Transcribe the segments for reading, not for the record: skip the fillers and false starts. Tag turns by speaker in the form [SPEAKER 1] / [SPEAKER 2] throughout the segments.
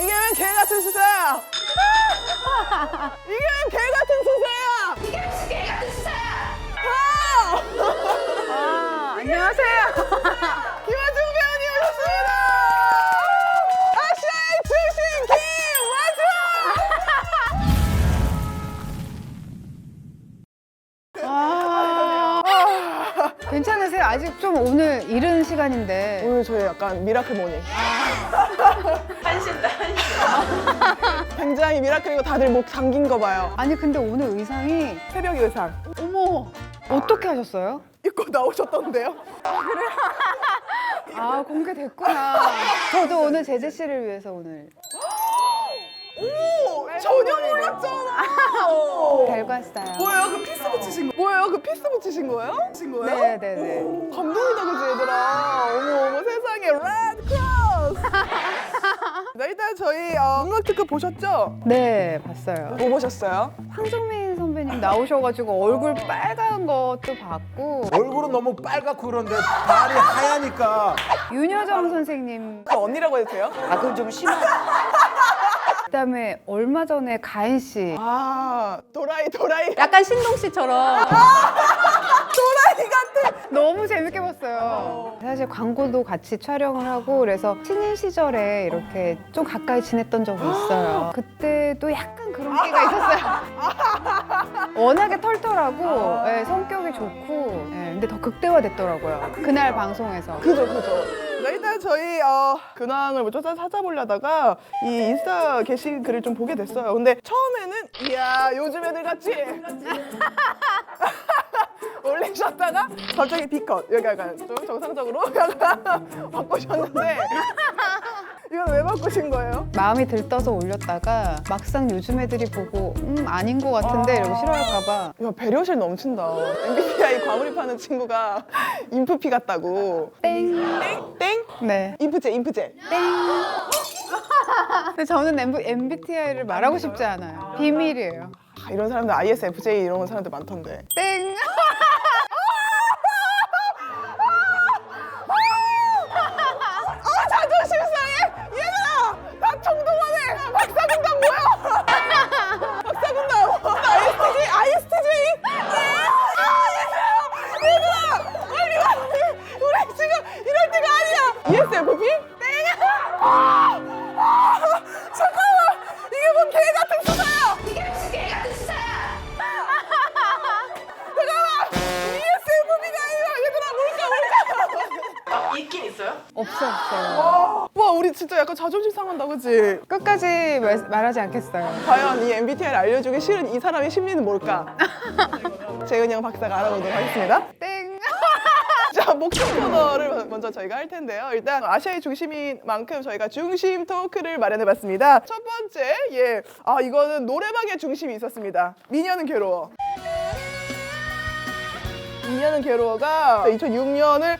[SPEAKER 1] 이게 웬 개 같은 수사야? 이게 웬 개 같은 수사야?
[SPEAKER 2] 이게 무슨 개 같은 수사야!
[SPEAKER 3] 안녕하세요.
[SPEAKER 1] 김하중 배우님 오셨습니다. 아시아의 중심 김하중.
[SPEAKER 3] 괜찮으세요? 아직 좀 오늘 이른 시간인데.
[SPEAKER 1] 오늘 저희 약간 미라클 모닝.
[SPEAKER 2] 한신다, 한신.
[SPEAKER 1] 굉장히 미라클이고 다들 목 잠긴 거 봐요.
[SPEAKER 3] 아니 근데 오늘 의상이
[SPEAKER 1] 새벽 의상
[SPEAKER 3] 어머 어떻게 하셨어요?
[SPEAKER 1] 입고 나오셨던데요?
[SPEAKER 3] 아 공개됐구나. 저도 오늘 제재 씨를 위해서 오늘
[SPEAKER 1] 오! 전혀 몰랐잖아.
[SPEAKER 3] 별과했어요.
[SPEAKER 1] 뭐예요? 그 피스 붙이신 거? 뭐예요? 그 피스 붙이신 거예요? 붙이신 거예요?
[SPEAKER 3] 네네네.
[SPEAKER 1] 오, 감동이다 그지 얘들아. 어머 세상에 레드 크로스. 네, 일단 저희 음악 특급 보셨죠?
[SPEAKER 3] 네 봤어요.
[SPEAKER 1] 뭐 보셨어요?
[SPEAKER 3] 황정민 선배님 나오셔가지고 얼굴 빨간 것도 봤고
[SPEAKER 4] 얼굴은 너무 빨갛고 그런데 발이 하얘니까.
[SPEAKER 3] 윤여정 선생님
[SPEAKER 1] 저 언니라고 해도 돼요?
[SPEAKER 2] 아, 그건 좀 심하다.
[SPEAKER 3] 그다음에 얼마 전에 가인 씨
[SPEAKER 1] 아 도라이
[SPEAKER 3] 약간 신동 씨처럼
[SPEAKER 1] 도라이 같아.
[SPEAKER 3] 너무 재밌게 봤어요. 사실 광고도 같이 촬영을 하고 그래서 신인 시절에 이렇게 좀 가까이 지냈던 적이 있어요. 그때도 약간 그런 끼가 있었어요. 워낙에 털털하고 예, 성격이 좋고 예, 근데 더 극대화됐더라고요. 그날 방송에서.
[SPEAKER 1] 그죠. 네, 일단 저희 근황을 뭐 찾아보려다가 이 인스타 게시글을 좀 보게 됐어요. 근데 처음에는 이야 요즘 애들 같지? 올리셨다가 갑자기 B컷 여기 약간 좀 정상적으로 약간 바꾸셨는데 이건 왜 바꾸신 거예요?
[SPEAKER 3] 마음이 들떠서 올렸다가 막상 요즘 애들이 보고 아닌 것 같은데 이러고 싫어할까봐
[SPEAKER 1] 야 배려심 넘친다. MBTI 과몰입하는 친구가 인프피 같다고.
[SPEAKER 3] 땡.
[SPEAKER 1] 땡?
[SPEAKER 3] 네.
[SPEAKER 1] 인프제.
[SPEAKER 3] 땡. 근데 저는 MBTI를 말하고 싶지 않아요. 비밀이에요.
[SPEAKER 1] 아, 이런 사람들 ISFJ 이런 사람들 많던데.
[SPEAKER 3] 땡.
[SPEAKER 1] 자존심 상해! 얘들아! 다 총동원해! 박사군단 뭐야? 박사군단 ISTJ? 얘들아! 빨리 와! 우리 지금 이럴 때가 아니야! ESFP? 잠깐만! 이게 뭔 개 같은 수사야!
[SPEAKER 2] 이게 무슨 개 같은 수사야!
[SPEAKER 1] 잠깐만! ESFP가 아니라 얘들아 뭘까?
[SPEAKER 2] 아, 있긴 있어요?
[SPEAKER 3] 없어요.
[SPEAKER 1] 와 우리 진짜 약간 자존심 상한다 그치?
[SPEAKER 3] 끝까지 말하지 않겠어요.
[SPEAKER 1] 과연 이 MBTI를 알려주기 싫은 이 사람의 심리는 뭘까? 재은영 박사가 알아보도록 하겠습니다.
[SPEAKER 3] 땡.
[SPEAKER 1] 자, 목표 코너를 먼저 저희가 할 텐데요. 일단 아시아의 중심인 만큼 저희가 중심 토크를 마련해봤습니다. 첫 번째, 이거는 노래방의 중심이 있었습니다. 미녀는 괴로워. 미녀는 괴로워가 2006년을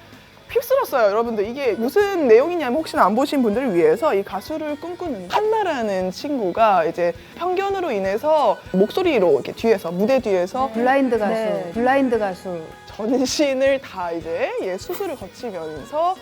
[SPEAKER 1] 휩쓸었어요. 여러분들 이게 무슨 내용이냐면 혹시나 안 보신 분들을 위해서 이 가수를 꿈꾸는 한나라는 친구가 이제 편견으로 인해서 목소리로 이렇게 뒤에서 무대 뒤에서
[SPEAKER 3] 블라인드 가수.
[SPEAKER 1] 네.
[SPEAKER 3] 블라인드 가수.
[SPEAKER 1] 전신을 다 이제 수술을 거치면서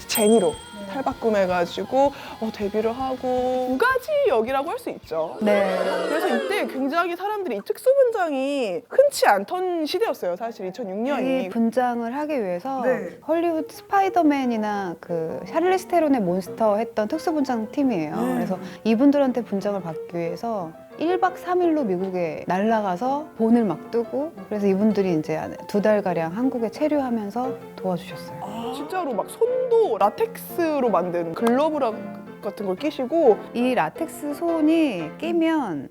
[SPEAKER 1] 제니로 탈바꿈해가지고 데뷔를 하고 두 가지 역이라고 할 수 있죠.
[SPEAKER 3] 네.
[SPEAKER 1] 그래서 이때 굉장히 사람들이 이 특수분장이 흔치 않던 시대였어요. 사실
[SPEAKER 3] 이
[SPEAKER 1] 2006년이.
[SPEAKER 3] 분장을 하기 위해서
[SPEAKER 1] 네.
[SPEAKER 3] 헐리우드 스파이더맨이나 그 샤를리스 테론의 몬스터 했던 특수분장 팀이에요. 그래서 이분들한테 분장을 받기 위해서 1박 3일로 미국에 날아가서 본을 막 뜨고 그래서 이분들이 이제 2달가량 한국에 체류하면서 도와주셨어요.
[SPEAKER 1] 진짜로 막 손도 라텍스로 만든 글러브 같은 걸 끼시고
[SPEAKER 3] 이 라텍스 손이 끼면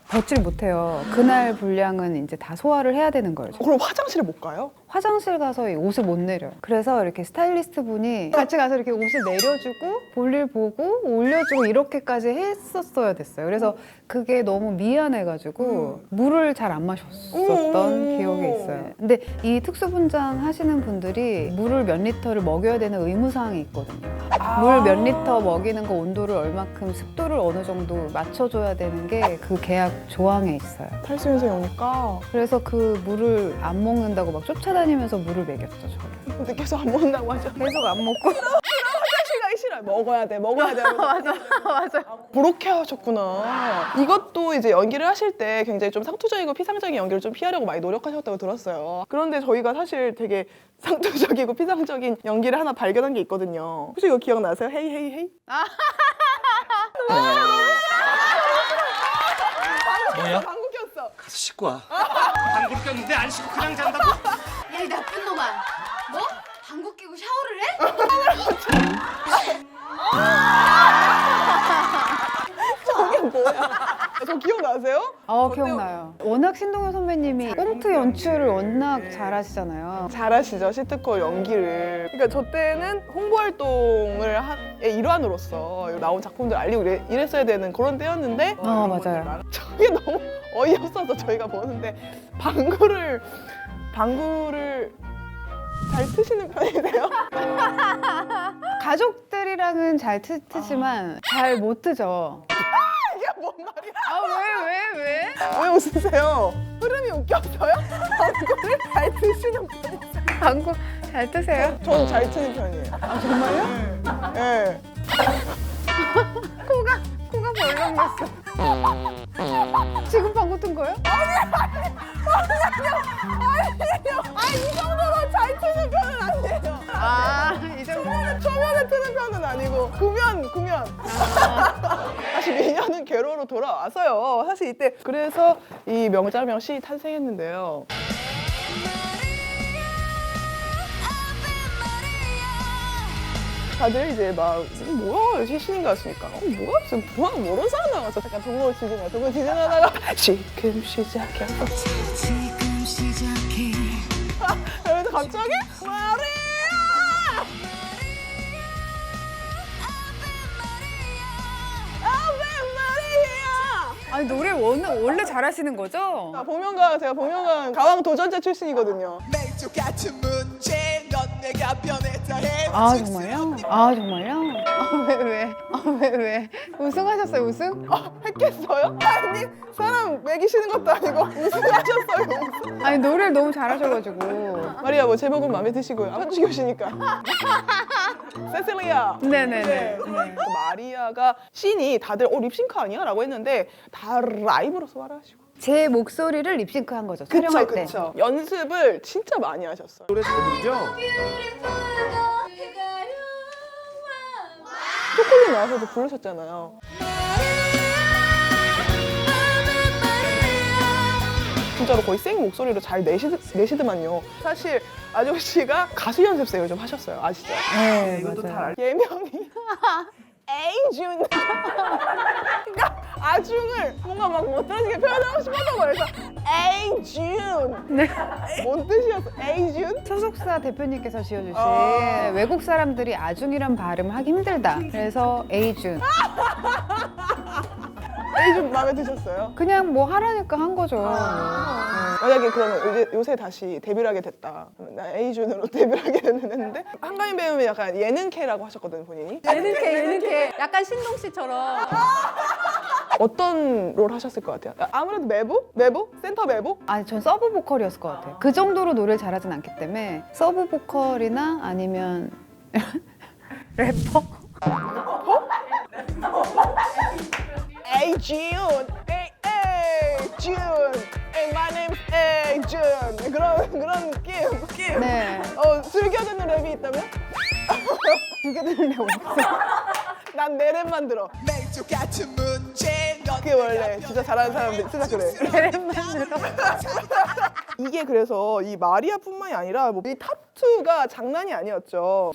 [SPEAKER 3] 벗질 못해요. 그날 분량은 이제 다 소화를 해야 되는 거예요.
[SPEAKER 1] 그럼 화장실에 못 가요?
[SPEAKER 3] 화장실 가서 이 옷을 못 내려요. 그래서 이렇게 스타일리스트 분이 같이 가서 이렇게 옷을 내려주고 볼일 보고 올려주고 이렇게까지 했었어야 됐어요. 그래서 그게 너무 미안해가지고 물을 잘 안 마셨었던 기억이 있어요. 근데 이 특수분장 하시는 분들이 물을 몇 리터를 먹여야 되는 의무사항이 있거든요. 물 몇 리터 먹이는 거 온도를 얼마큼 습도를 어느 정도 맞춰줘야 되는 게 그 계약 조항에 있어요.
[SPEAKER 1] 탈수현상이 오니까
[SPEAKER 3] 그래서 그 물을 안 먹는다고 막 쫓아다니면서 물을 먹였죠, 저를.
[SPEAKER 1] 근데 계속 안 먹는다고 하죠.
[SPEAKER 3] 계속 안 먹고.
[SPEAKER 1] 화장실 가기 싫어요. 먹어야 돼 하면서
[SPEAKER 3] 맞아.
[SPEAKER 1] 그렇게 하셨구나. 이것도 이제 연기를 하실 때 굉장히 좀 상투적이고 피상적인 연기를 좀 피하려고 많이 노력하셨다고 들었어요. 그런데 저희가 사실 되게 상투적이고 피상적인 연기를 하나 발견한 게 있거든요. 혹시 이거 기억나세요? 헤이 헤이 헤이?
[SPEAKER 5] 뭐야?
[SPEAKER 1] 방구 꼈어.
[SPEAKER 5] 가서 씻고 와. 방구를 꼈는데 안 씻고 그냥 잔다고?
[SPEAKER 2] 야, 이 나쁜 놈아. 뭐? 방구 끼고 샤워를 해?
[SPEAKER 1] 저게 뭐야? 저 기억나세요?
[SPEAKER 3] 기억나요. 워낙 신동엽 선배님이 꽁트 연출을 워낙 잘하시잖아요.
[SPEAKER 1] 잘하시죠, 시트콤 연기를. 그러니까 저 때는 홍보 활동을 의 일환으로서 나온 작품들 알리고 이랬어야 되는 그런 때였는데
[SPEAKER 3] 맞아요.
[SPEAKER 1] 저게 너무 어이없어서 저희가 보는데 방구를 잘 트시는 편이세요?
[SPEAKER 3] 가족들이랑은 잘 트지만 잘 못 트죠.
[SPEAKER 1] 이게 뭔 말이야?
[SPEAKER 3] 왜?
[SPEAKER 1] 왜 웃으세요? 흐름이 웃겼어요? 방구를 잘 트시는 편이세요?
[SPEAKER 3] 방구 잘 트세요?
[SPEAKER 1] 저는 잘 트는 편이에요. 아 정말요? 네.
[SPEAKER 3] 코가 벌렁했어. 지금 방구 튼 거예요?
[SPEAKER 1] 이 정도로 잘 트는 편은 아니에요.
[SPEAKER 3] 이 정도.
[SPEAKER 1] 초면에 트는 편은 아니고 구면. 다시 미녀는 괴로로 돌아와서요. 사실 이때 그래서 이 명장면 씬이 탄생했는데요. 다들 이제 막 뭐야 신인가 했으니까 뭐야 지금 모르는 사람 나와서 잠깐 동물 지진하다가 지금 시작해 그래서 갑자기 마리아 아베 마리아
[SPEAKER 3] 아니 노래 원래 잘하시는 거죠?
[SPEAKER 1] 제가 보명강 가왕 도전자 출신이거든요.
[SPEAKER 6] 맹주 같은 문제 넌 내가 변했다 해.
[SPEAKER 3] 정말요? 왜? 우승하셨어요, 우승?
[SPEAKER 1] 했겠어요? 아니 사람 매기시는 것도 아니고 우승하셨어요. 우승.
[SPEAKER 3] 아니 노래를 너무 잘하셔가지고.
[SPEAKER 1] 마리아 뭐 제목은 마음에 드시고요. 현주교시니까. 세실리아.
[SPEAKER 3] 네네네.
[SPEAKER 1] 네. 그 마리아가 씬이 다들 립싱크 아니야? 라고 했는데 다 라이브로 소화를 하시고.
[SPEAKER 3] 제 목소리를 립싱크한 거죠, 촬영할 때.
[SPEAKER 1] 그쵸. 연습을 진짜 많이 하셨어요.
[SPEAKER 4] 노래 잘 부르죠?
[SPEAKER 1] 초콜릿 나와서도 부르셨잖아요. 진짜로 거의 생 목소리로 잘 내시더만요. 사실 아정 씨가 가수 연습생을 좀 하셨어요. 아시죠?
[SPEAKER 3] 네,
[SPEAKER 1] 이것도 다
[SPEAKER 3] 맞아요.
[SPEAKER 1] 예명이 에이준. 그러니까 아중을 뭔가 막 못 들어지게 표현하고 싶었던 거예요. 그래서 에이준.
[SPEAKER 3] 네.
[SPEAKER 1] 뭔 뜻이었어? 에이준?
[SPEAKER 3] 소속사 대표님께서 지어주신
[SPEAKER 1] 아.
[SPEAKER 3] 외국 사람들이 아중이란 발음 하기 힘들다. 그래서 에이준.
[SPEAKER 1] 에이준 마음에 드셨어요?
[SPEAKER 3] 그냥 뭐 하라니까 한 거죠.
[SPEAKER 1] 만약에 그러면 이제 요새 다시 데뷔를 하게 됐다. 나 에이준으로 데뷔를 하게 됐는데 한가인 배우는 약간 예능캐라고 하셨거든요, 본인이.
[SPEAKER 3] 예능캐. 약간 신동 씨처럼.
[SPEAKER 1] 어떤 롤 하셨을 것 같아요? 아무래도 매보? 센터 매보?
[SPEAKER 3] 아니, 전 서브 보컬이었을 것 같아요. 그 정도로 노래를 잘하진 않기 때문에 서브 보컬이나 아니면 래퍼?
[SPEAKER 1] 에이준, 에이준, my name's 에이준. 그런 느낌.
[SPEAKER 3] 네.
[SPEAKER 1] 즐겨 듣는 랩이 있다면?
[SPEAKER 3] 그게 들려 없어.
[SPEAKER 1] 난 내 랩만 들어.
[SPEAKER 6] 맹주 같은 문제 넌
[SPEAKER 1] 그게 원래 진짜 잘하는 사람들 진짜 그래.
[SPEAKER 3] 내 랩만 들어.
[SPEAKER 1] 이게 그래서 이 마리아뿐만이 아니라 이 타투가 장난이 아니었죠.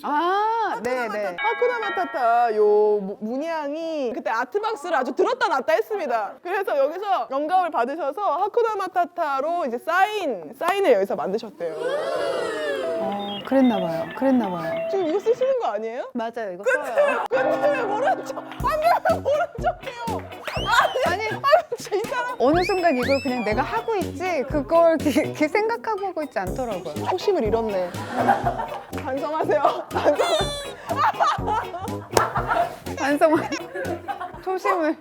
[SPEAKER 3] 네네.
[SPEAKER 1] 하쿠나 마타타 요 문양이 그때 아트박스를 아주 들었다 놨다 했습니다. 그래서 여기서 영감을 받으셔서 하쿠나 마타타로 이제 사인을 여기서 만드셨대요.
[SPEAKER 3] 그랬나 봐요.
[SPEAKER 1] 지금 이거 쓰시는 거 아니에요?
[SPEAKER 3] 맞아요, 이거 써요.
[SPEAKER 1] 근데 왜 모른 척? 아니 왜 모른 척해요?
[SPEAKER 3] 아니,
[SPEAKER 1] 진짜 이 사람
[SPEAKER 3] 어느 순간 이걸 그냥 내가 하고 있지 그걸 이렇게 생각하고 하고 있지 않더라고요.
[SPEAKER 1] 초심을 잃었네. 반성하세요.
[SPEAKER 3] 반성을. 초심을.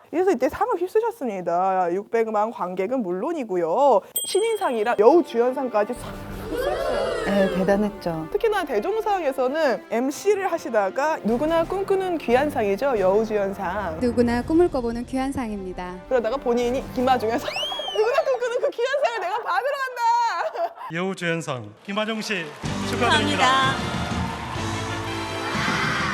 [SPEAKER 1] 그래서 이때 상을 휩쓰셨습니다. 600만 관객은 물론이고요. 신인상이랑 여우주연상까지 싹 휩쓸었어요.
[SPEAKER 3] 네, 대단했죠.
[SPEAKER 1] 특히나 대종상에서는 MC를 하시다가 누구나 꿈꾸는 귀한 상이죠. 여우주연상.
[SPEAKER 7] 누구나 꿈을 꿔보는 귀한 상입니다.
[SPEAKER 1] 그러다가 본인이 김아중에서 누구나 꿈꾸는 그 귀한 상을 내가 받으러 간다.
[SPEAKER 5] 여우주연상 김하정 씨 축하드립니다.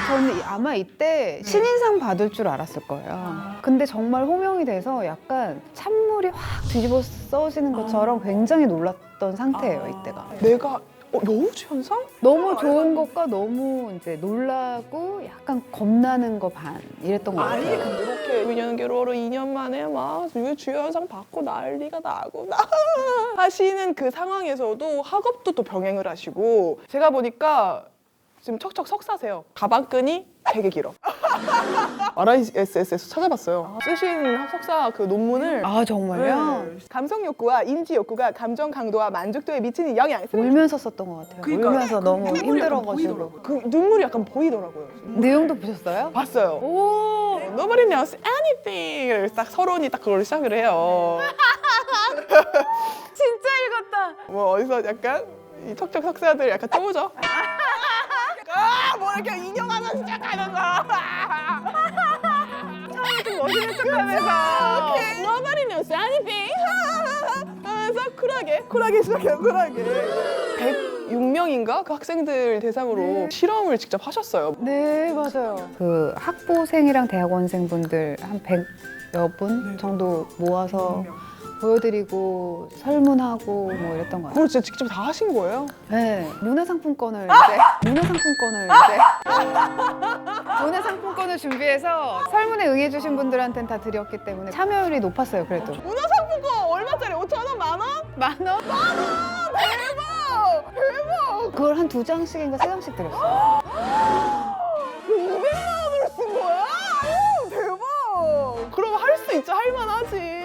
[SPEAKER 3] 저는 아마 이때 신인상 받을 줄 알았을 거예요. 근데 정말 호명이 돼서 약간 찬물이 확 뒤집어 써지는 것처럼 굉장히 놀랐던 상태예요, 이때가.
[SPEAKER 1] 내가 여우주연상?
[SPEAKER 3] 너무 좋은 것과 너무 이제 놀라고 약간 겁나는 거 반 이랬던 것
[SPEAKER 1] 아니
[SPEAKER 3] 같아요.
[SPEAKER 1] 근데 이렇게 2년 결혼으로 2년 만에 막 주연상 받고 난리가 나고 하시는 그 상황에서도 학업도 또 병행을 하시고 제가 보니까 지금 척척 석사세요. 가방끈이 되게 길어. RISS에서 찾아봤어요. 쓰신 석사 그 논문을
[SPEAKER 3] 아 정말요?
[SPEAKER 1] 네. 감성 욕구와 인지 욕구가 감정 강도와 만족도에 미치는 영향.
[SPEAKER 3] 울면서 썼던 것 같아요.
[SPEAKER 1] 그러니까
[SPEAKER 3] 울면서 너무
[SPEAKER 1] 눈물이
[SPEAKER 3] 힘들어가지고.
[SPEAKER 1] 약간 보이더라고요. 그 눈물이 약간 보이더라고요.
[SPEAKER 3] 내용도 보셨어요?
[SPEAKER 1] 봤어요. 오, nobody knows anything. 딱 서론이 딱 그걸 시작을 해요.
[SPEAKER 3] 진짜 읽었다.
[SPEAKER 1] 뭐 어디서 약간 이 척척 석사들 약간 쪼우죠. 뭐 이렇게 인형하면 시작하는 거. 처음에 좀 멋있는 척하면서 nobody knows anything 하면서 쿨하게 시작해요. 쿨하게. 106명인가 그 학생들 대상으로 실험을 직접 하셨어요.
[SPEAKER 3] 네 맞아요. 그 학부생이랑 대학원생분들 한 100여 분 정도 모아서 보여드리고 설문하고 뭐 이랬던 것 같아요.
[SPEAKER 1] 그걸 진짜 직접 다 하신 거예요?
[SPEAKER 3] 네, 문화상품권을 문화상품권을 준비해서 설문에 응해주신 분들한테는 다 드렸기 때문에 참여율이 높았어요. 그래도
[SPEAKER 1] 문화상품권 얼마짜리? 5,000원? 만원?
[SPEAKER 3] 만원?
[SPEAKER 1] 대박!
[SPEAKER 3] 그걸 한 2장씩인가 3장씩 드렸어요.
[SPEAKER 1] 200만 원을 쓴 거야? 오, 대박! 그럼 할 수 있죠. 할 만하지.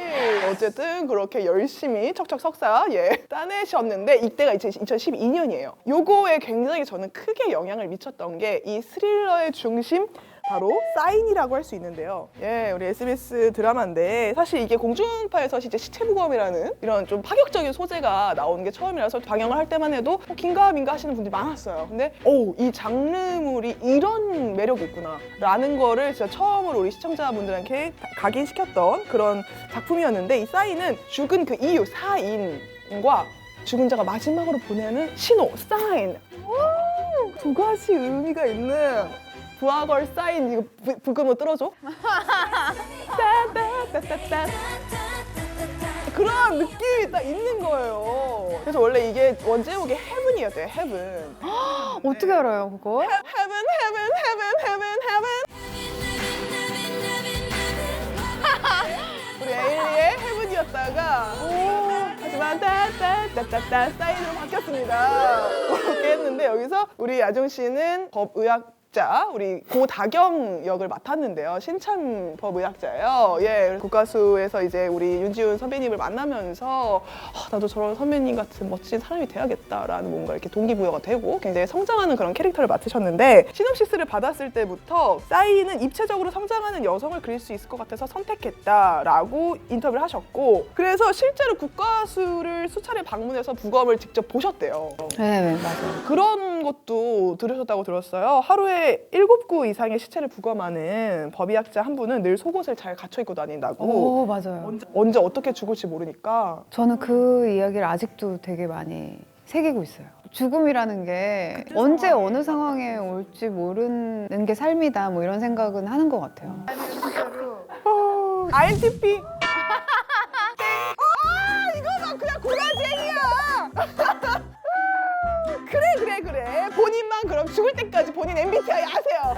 [SPEAKER 1] 어쨌든 그렇게 열심히 척척 석사 따내셨는데 이때가 2012년이에요. 요거에 굉장히 저는 크게 영향을 미쳤던 게 이 스릴러의 중심 바로 사인이라고 할 수 있는데요. 우리 SBS 드라마인데 사실 이게 공중파에서 진짜 시체부검이라는 이런 좀 파격적인 소재가 나오는 게 처음이라서 방영을 할 때만 해도 긴가 민가 하시는 분들이 많았어요. 근데 이 장르물이 이런 매력이 있구나 라는 거를 진짜 처음으로 우리 시청자분들한테 각인시켰던 그런 작품이었는데 이 사인은 죽은 그 이유, 사인과 죽은 자가 마지막으로 보내는 신호, 사인. 두 가지 의미가 있는 부하걸 사인. 이거 불금으로 뚫어줘. 따따따따따. 그런 느낌이 딱 있는 거예요. 그래서 원래 이게 원제목이 헤븐이었대요. 헤븐.
[SPEAKER 3] 어떻게 알아요 그거?
[SPEAKER 1] 헤븐. 우리 에일리의 헤븐이었다가 하지만 따따따따따 사인으로 바뀌었습니다. 그렇게 했는데 여기서 우리 아정 씨는 법의학자 우리 고다경 역을 맡았는데요. 신참 법의학자예요. 국가수에서 이제 우리 윤지훈 선배님을 만나면서 나도 저런 선배님 같은 멋진 사람이 돼야겠다라는 뭔가 이렇게 동기부여가 되고 굉장히 성장하는 그런 캐릭터를 맡으셨는데 시놉시스를 받았을 때부터 사인은 입체적으로 성장하는 여성을 그릴 수 있을 것 같아서 선택했다라고 인터뷰를 하셨고 그래서 실제로 국가수를 수차례 방문해서 부검을 직접 보셨대요.
[SPEAKER 3] 네 맞아요.
[SPEAKER 1] 그런 것도 들으셨다고 들었어요. 하루에 7구 이상의 시체를 부검하는 법의학자 한 분은 늘 속옷을 잘 갖춰 입고 다닌다고.
[SPEAKER 3] 오 맞아요.
[SPEAKER 1] 언제 어떻게 죽을지 모르니까.
[SPEAKER 3] 저는 그 이야기를 아직도 되게 많이 새기고 있어요. 죽음이라는 게 언제 어느 상황에 올지 모르는 게 삶이다 뭐 이런 생각은 하는 것 같아요.
[SPEAKER 1] INTP. 이거 막 그냥 고라쟁이야. 그래. 본인만 그럼 죽을 때까지 본인 MBTI 아세요.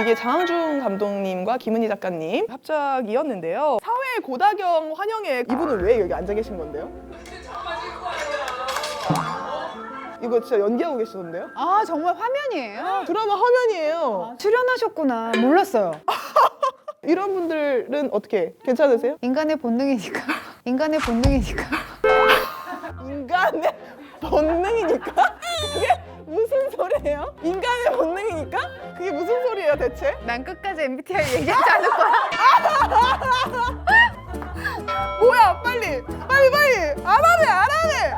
[SPEAKER 1] 이게 장항준 감독님과 김은희 작가님 합작이었는데요. 사회 고다경 환영회 이분은 왜 여기 앉아 계신 건데요? 이거 진짜 연기하고 계시던데요?
[SPEAKER 3] 아 정말 화면이에요?
[SPEAKER 1] 드라마 화면이에요.
[SPEAKER 3] 출연하셨구나. 몰랐어요.
[SPEAKER 1] 이런 분들은 어떻게 괜찮으세요?
[SPEAKER 3] 인간의 본능이니까. 인간의 본능이니까.
[SPEAKER 1] 인간의 본능이니까? 그게 무슨 소리예요? 인간의 본능이니까? 그게 무슨 소리예요 대체?
[SPEAKER 3] 난 끝까지 MBTI 얘기하지 않을 거야.
[SPEAKER 1] 뭐야 빨리 안 하네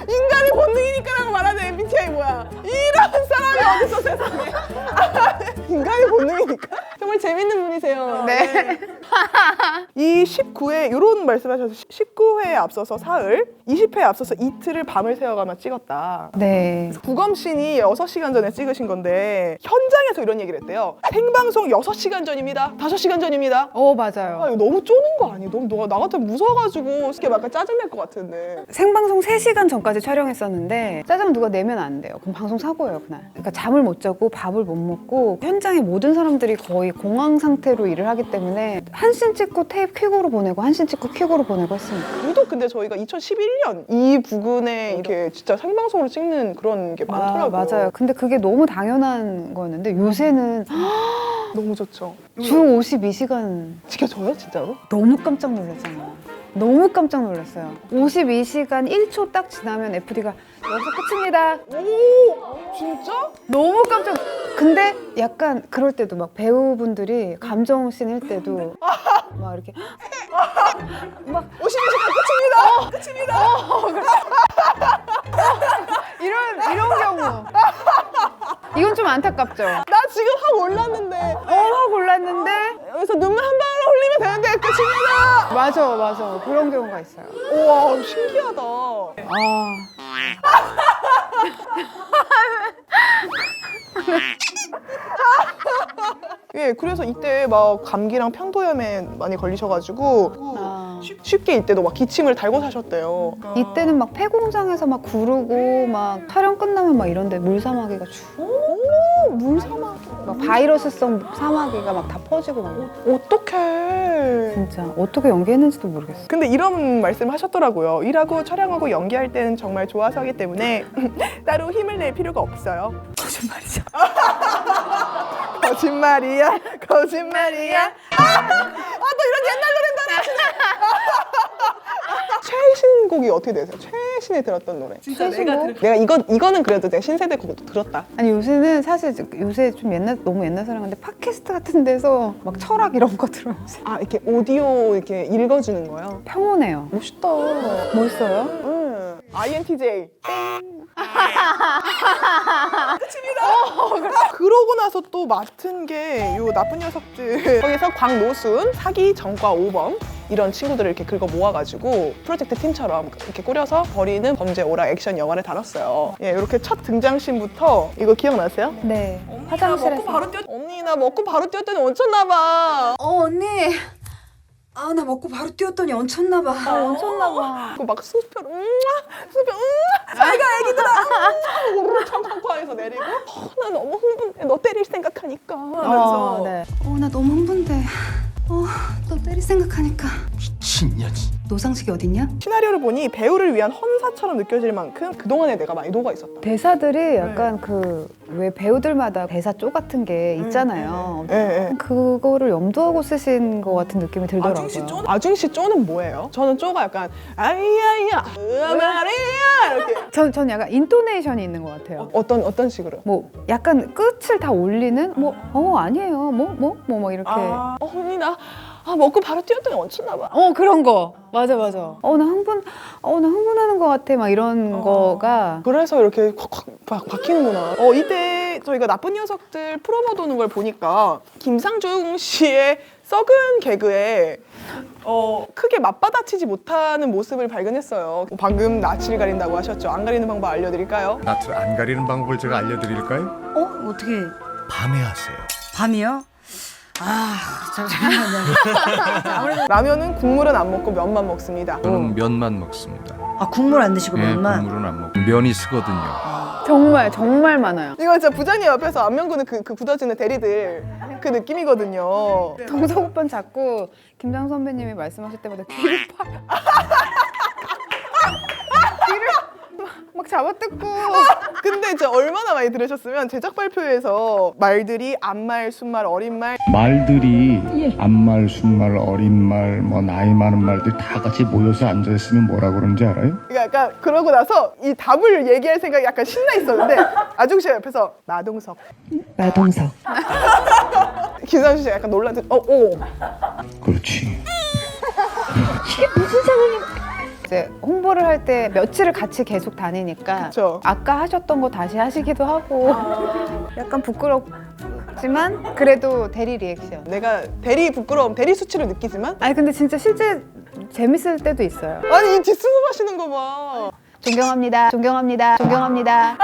[SPEAKER 1] 인간의 본능이니까라고 말하는 MBTI 뭐야 이런 사람이 어딨어 세상에 인간의 본능이니까 정말 재밌는 분이세요.
[SPEAKER 3] 네.
[SPEAKER 1] 이 19회 이런 말씀하셔서 19회에 앞서서 사흘 20회에 앞서서 이틀을 밤을 새워가며 찍었다.
[SPEAKER 3] 네.
[SPEAKER 1] 부검신이 6시간 전에 찍으신 건데 현장에서 이런 얘기를 했대요. 생방송 6시간 전입니다. 5시간 전입니다.
[SPEAKER 3] 맞아요.
[SPEAKER 1] 아, 이거 너무 쪼는 거 아니에요? 너무 나 같으면 무서워가지고 이렇게 막 짜증날 것 같은데.
[SPEAKER 3] 생방송 3시간 전까지 촬영했었는데 짜장 누가 내면 안 돼요. 그럼 방송 사고예요 그날. 그러니까 잠을 못 자고 밥을 못 먹고 현장에 모든 사람들이 거의 공황 상태로 일을 하기 때문에 한 씬 찍고 테이프 퀵으로 보내고 한 씬 찍고 퀵으로 보내고 했습니다.
[SPEAKER 1] 유독 근데 저희가 2011년 이 부근에 이렇게 진짜 생방송으로 찍는 그런 게 많더라고요.
[SPEAKER 3] 맞아요. 근데 그게 너무 당연한 거였는데 요새는
[SPEAKER 1] 너무 좋죠.
[SPEAKER 3] 주 52시간
[SPEAKER 1] 지켜줘요 진짜로?
[SPEAKER 3] 너무 깜짝 놀랐잖아요. 너무 깜짝 놀랐어요. 52시간 1초 딱 지나면 FD가 여기서 끝입니다.
[SPEAKER 1] 오 진짜?
[SPEAKER 3] 너무 깜짝. 근데 약간 그럴 때도 막 배우분들이 감정씬 할 때도 막 이렇게 막
[SPEAKER 1] 52시간 끝입니다.
[SPEAKER 3] 이런 경우. 이건 좀 안타깝죠.
[SPEAKER 1] 나 지금 확 올랐는데
[SPEAKER 3] 확 올랐는데
[SPEAKER 1] 여기서 눈물 한 방울 흘리면 되는데 끝입니다.
[SPEAKER 3] 맞아 그런 경우가 있어요.
[SPEAKER 1] 우와 신기하다. 예, 그래서 이때 막 감기랑 편도염에 많이 걸리셔가지고 쉽게 이때도 막 기침을 달고 사셨대요.
[SPEAKER 3] 이때는 막 폐공장에서 막 구르고 막 촬영 끝나면 막 이런데 물사마귀가
[SPEAKER 1] 오, 물사마귀.
[SPEAKER 3] 막 바이러스성 사마귀가 막 다 퍼지고 막
[SPEAKER 1] 어떡해.
[SPEAKER 3] 진짜 어떻게 연기했는지도 모르겠어.
[SPEAKER 1] 근데 이런 말씀 하셨더라고요. 일하고 촬영하고 연기할 때는 정말 좋아서 하기 때문에 따로 힘을 낼 필요가 없어요.
[SPEAKER 3] 거짓말이죠.
[SPEAKER 1] 거짓말이야. 거짓말이야. 또 이런 옛날 노래인데 하시네. 최신 곡이 어떻게 되세요? 최신에 들었던 노래.
[SPEAKER 3] 진짜
[SPEAKER 1] 내가 이거는 그래도 내가 신세대 곡도 들었다.
[SPEAKER 3] 아니 요새는 사실 요새 좀 너무 옛날 사람인데 팟캐스트 같은 데서 막 철학 이런 거 들어요.
[SPEAKER 1] 아 이렇게 오디오 이렇게 읽어주는 거요?
[SPEAKER 3] 평온해요.
[SPEAKER 1] 멋있다.
[SPEAKER 3] 멋있어요?
[SPEAKER 1] 응. INTJ. 끝입니다. 그러고 나서 또 맡은 게 요 나쁜 녀석들 거기서 광노순, 사기, 정과 5범 이런 친구들을 이렇게 긁어 모아가지고 프로젝트 팀처럼 이렇게 꾸려서 벌이는 범죄 오락 액션 영화를 다뤘어요. 예, 이렇게 첫 등장씬부터 이거 기억나세요?
[SPEAKER 3] 네. 화장실에서.
[SPEAKER 1] 언니 나 먹고 바로 뛰었더니 얹혔나봐.
[SPEAKER 8] 언니. 아, 나 먹고 바로 뛰었더니 얹혔나봐.
[SPEAKER 3] 얹혔나봐.
[SPEAKER 1] 그리고 막 수별 자기가 애기들아 우르르 창고에서 내리고 나 너무 흥분해 너 때릴 생각하니까 하면서
[SPEAKER 3] 네.
[SPEAKER 8] 나 너무 흥분돼. 너 때릴 생각하니까.
[SPEAKER 6] 미친년이.
[SPEAKER 8] 노상식이 어딨냐?
[SPEAKER 1] 시나리오를 보니 배우를 위한 헌사처럼 느껴질 만큼 그동안에 내가 많이 녹아있었다.
[SPEAKER 3] 대사들이 약간 그 왜 배우들마다 대사 쪼 같은 게 있잖아요.
[SPEAKER 1] 예, 예.
[SPEAKER 3] 그거를 염두하고 쓰신 것 같은 느낌이 들더라고요.
[SPEAKER 1] 아중씨 쪼는 뭐예요? 저는 쪼가 약간 아이야야 말이야 이렇게
[SPEAKER 3] 전 약간 인토네이션이 있는 것 같아요.
[SPEAKER 1] 어떤 식으로?
[SPEAKER 3] 뭐 약간 끝을 다 올리는 아니에요 뭐 이렇게
[SPEAKER 1] 언니 나 먹고 바로 뛰었더니 얹혔나봐.
[SPEAKER 3] 그런 거 맞아 나 흥분하는 것 같아 막 이런 거가
[SPEAKER 1] 그래서 이렇게 콱콱 박히는구나. 이때 저희가 나쁜 녀석들 프로모 도는 걸 보니까 김상중 씨의 썩은 개그에 크게 맞받아치지 못하는 모습을 발견했어요. 방금 낯을 가린다고 하셨죠. 안 가리는 방법 알려드릴까요?
[SPEAKER 4] 낯을 안 가리는 방법을 제가 알려드릴까요?
[SPEAKER 8] 어떻게
[SPEAKER 4] 밤에 하세요.
[SPEAKER 8] 밤이요? 잠깐만요.
[SPEAKER 1] 라면은 국물은 안 먹고 면만 먹습니다.
[SPEAKER 9] 저는 면만 먹습니다.
[SPEAKER 8] 국물 안 드시고
[SPEAKER 9] 예, 국물은 안 먹고 면이 쓰거든요.
[SPEAKER 3] 정말 많아요.
[SPEAKER 1] 이거 진짜 부장님 옆에서 안면구는 그 굳어지는 대리들 그 느낌이거든요.
[SPEAKER 3] 동석 오빠는 자꾸 김장 선배님이 말씀하실 때마다 귀를 파요. 귀를 막 잡아뜯고.
[SPEAKER 1] 근데 이제 얼마나 많이 들으셨으면 제작 발표에서 말들이 앞말, 순말, 어린말
[SPEAKER 10] 말들이 앞말, 순말, 어린말, 뭐 나이 많은 말들 다 같이 모여서 앉아있으면 뭐라 그러는지 알아요?
[SPEAKER 1] 그러니까 약간 그러고 나서 이 답을 얘기할 생각이 약간 신나 있었는데 아중 씨가 옆에서 마동석 김상중 씨가 약간 놀라듯
[SPEAKER 10] 그렇지.
[SPEAKER 3] 이제 홍보를 할 때 며칠을 같이 계속 다니니까
[SPEAKER 1] 그쵸.
[SPEAKER 3] 아까 하셨던 거 다시 하시기도 하고 약간 부끄럽지만 그래도 대리 리액션.
[SPEAKER 1] 내가 대리 부끄러움, 대리 수치를 느끼지만
[SPEAKER 3] 아니 근데 진짜 실제 재밌을 때도 있어요.
[SPEAKER 1] 아니 이 뒷수습 하시는 거 봐.
[SPEAKER 3] 존경합니다. 존경합니다. 존경합니다.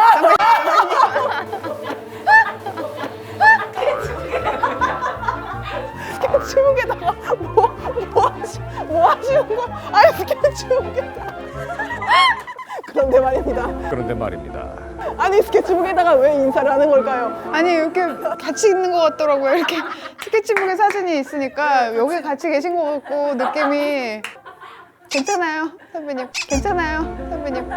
[SPEAKER 1] 스케치북에다가 뭐 하시는 거야? 아니 스케치북에다가 그런데 말입니다.
[SPEAKER 4] 그런데 말입니다.
[SPEAKER 1] 아니 스케치북에다가 왜 인사를 하는 걸까요?
[SPEAKER 3] 아니 이렇게 같이 있는 것 같더라고요. 이렇게 스케치북에 사진이 있으니까 여기 같이 계신 것 같고 느낌이 괜찮아요 선배님. 괜찮아요 선배님.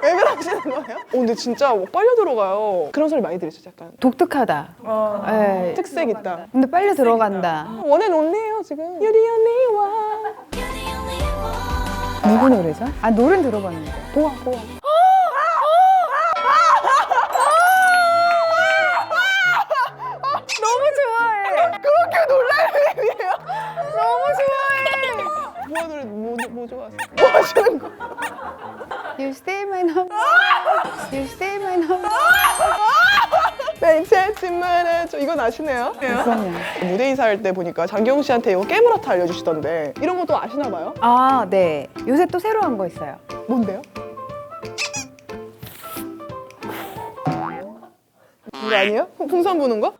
[SPEAKER 1] 왜 그러시는 거예요? 근데 진짜 빨려 들어가요. 그런 소리 많이 들으시죠? 약간
[SPEAKER 3] 독특하다. 네.
[SPEAKER 1] 특색 있다.
[SPEAKER 3] 근데 빨리 들어간다.
[SPEAKER 1] 원앤 온리예요 지금. You're the only one.
[SPEAKER 3] 누구 노래죠? 아 노래는 들어봤는데. 보아. 너무 좋아해.
[SPEAKER 1] 그렇게 놀랄 일이에요?
[SPEAKER 3] 너무 좋아해.
[SPEAKER 1] 뭐 노래 뭐 좋아하세요? 뭐 하시는 거?
[SPEAKER 3] You stay my number. You stay my number.
[SPEAKER 1] 네, 찾지만 해줘. 이건 아시네요?
[SPEAKER 3] 그럼요.
[SPEAKER 1] 무대 이사할 때 보니까 장기용 씨한테 이거 깨물어타 알려주시던데 이런 것도 아시나 봐요?
[SPEAKER 3] 아 네. 요새 또 새로 한 거 있어요.
[SPEAKER 1] 뭔데요? 이거 아니에요? 풍선 부는 거?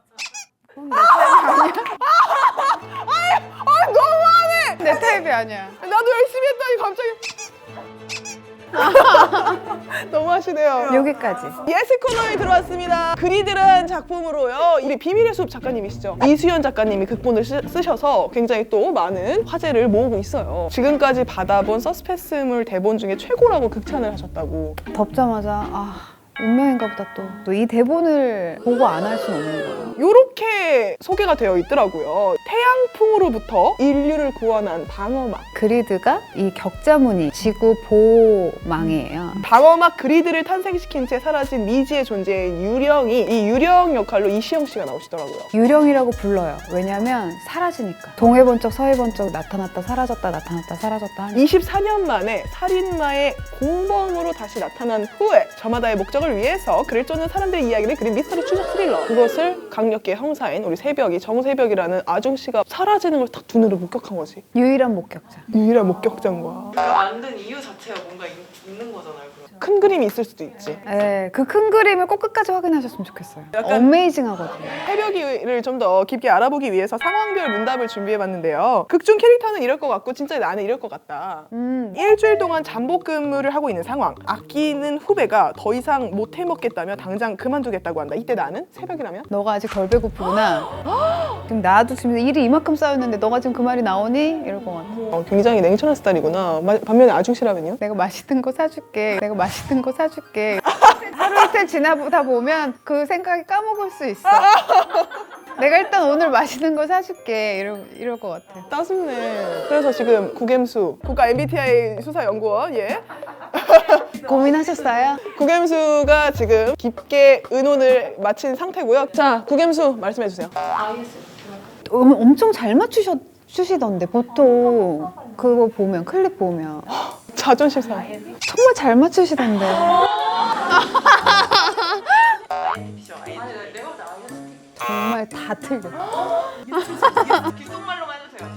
[SPEAKER 1] 너무하네!
[SPEAKER 3] 내 타입이 아니야.
[SPEAKER 1] 나도 열심히 했더니 갑자기 너무 하시네요.
[SPEAKER 3] 여기까지.
[SPEAKER 1] 예스 코너에 들어왔습니다. 그리드란 작품으로요. 우리 비밀의 숲 작가님이시죠. 이수연 작가님이 극본을 쓰셔서 굉장히 또 많은 화제를 모으고 있어요. 지금까지 받아본 서스펜스물 대본 중에 최고라고 극찬을 하셨다고.
[SPEAKER 3] 덮자마자 운명인가 보다 또 이 대본을 보고 안 할 수는 없는 거예요.
[SPEAKER 1] 이렇게 소개가 되어 있더라고요. 태양풍으로부터 인류를 구원한 방어막.
[SPEAKER 3] 그리드가 이 격자무늬 지구 보호망이에요.
[SPEAKER 1] 방어막 그리드를 탄생시킨 채 사라진 미지의 존재인 유령이 이 유령 역할로 이시영 씨가 나오시더라고요.
[SPEAKER 3] 유령이라고 불러요. 왜냐면 사라지니까. 동해번쩍 서해번쩍 나타났다 사라졌다 나타났다 사라졌다 하니까.
[SPEAKER 1] 24년 만에 살인마의 공범으로 다시 나타난 후에 저마다의 목적을 위해서 그를 쫓는 사람들의 이야기를 그린 미스터리 추적 스릴러. 그것을 강력계 형사인 우리 새벽이 정새벽이라는 아중씨가 사라지는 걸 딱 두 눈으로 목격한 거지.
[SPEAKER 3] 유일한 목격자.
[SPEAKER 1] 유일한 목격자인 거야.
[SPEAKER 11] 만든 이유 자체가 뭔가 있는 거잖아요. 그럼.
[SPEAKER 1] 큰 그림이 있을 수도 있지.
[SPEAKER 3] 네, 그 큰 그림을 꼭 끝까지 확인하셨으면 좋겠어요.
[SPEAKER 1] 약간-
[SPEAKER 3] 어메이징하거든요.
[SPEAKER 1] 새벽이를 좀 더 깊게 알아보기 위해서 상황별 문답을 준비해봤는데요. 극중 캐릭터는 이럴 것 같고 진짜 나는 이럴 것 같다. 일주일 동안 잠복 근무를 하고 있는 상황. 아끼는 후배가 더 이상 못 해먹겠다며 당장 그만두겠다고 한다. 이때 나는 새벽이라면?
[SPEAKER 3] 너가 아직 덜 배고프구나. 지금 나도 지금 일이 이만큼 쌓였는데 너가 지금 그 말이 나오니? 이럴 것 같아.
[SPEAKER 1] 굉장히 냉철한 스타일이구나. 반면에 아중씨라면요?
[SPEAKER 3] 내가 맛있는 거 사줄게. 내가 맛있는 거 사줄게. 하루 이틀 지나다 보면 그 생각이 까먹을 수 있어. 내가 일단 오늘 맛있는 거 사줄게. 이럴 것 같아.
[SPEAKER 1] 따숩네. 그래서 지금 국엠수, 국가 MBTI 수사연구원, 예.
[SPEAKER 3] 고민하셨어요?
[SPEAKER 1] 국엠수가 지금 깊게 의논을 마친 상태고요. 자, 국엠수 말씀해주세요.
[SPEAKER 3] 엄청 잘 맞추시던데 보통 그거 보면 클립 보면
[SPEAKER 1] 자존심 상해.
[SPEAKER 3] 정말 잘 맞추시던데. 정말 다 틀려.
[SPEAKER 11] 귓속말로만 해도 돼요.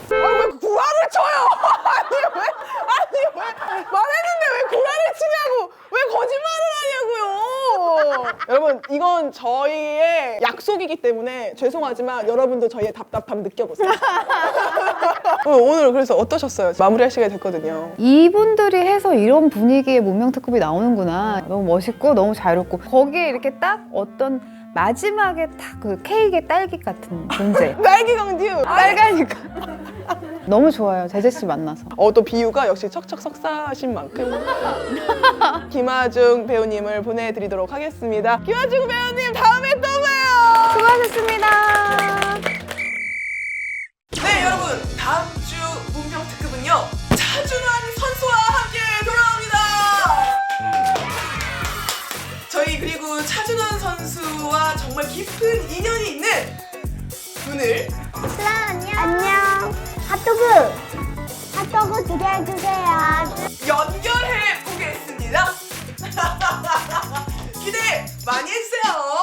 [SPEAKER 1] 왜 구라를 쳐요? 왜 말했는데 왜 구라를 치냐고? 왜 거짓말을 하냐고요? 여러분 이건 저희의 약속이기 때문에 죄송하지만 여러분도 저희의 답답함 느껴보세요. 오늘 그래서 어떠셨어요? 마무리할 시간이 됐거든요.
[SPEAKER 3] 이분들이 해서 이런 분위기의 문명특급이 나오는구나. 너무 멋있고 너무 자유롭고 거기에 이렇게 딱 어떤 마지막에 딱 그 케이크의 딸기 같은 존재.
[SPEAKER 1] 딸기 강듀.
[SPEAKER 3] 빨가니까. 너무 좋아요. 제재 씨 만나서.
[SPEAKER 1] 또 비유가 역시 척척 석사하신 만큼 김아중 배우님을 보내드리도록 하겠습니다. 김아중 배우님 다음에 또 봐요.
[SPEAKER 3] 수고하셨습니다.
[SPEAKER 1] 네 여러분 다음 주 문명특급은요 차준환 선수와 함께 돌아옵니다. 저희 그리고 차준환 선수와 정말 깊은 인연이 있는 분을
[SPEAKER 2] 안녕. 핫도그 2개 해주세요.
[SPEAKER 1] 연결해 보겠습니다. 기대 많이 해주세요.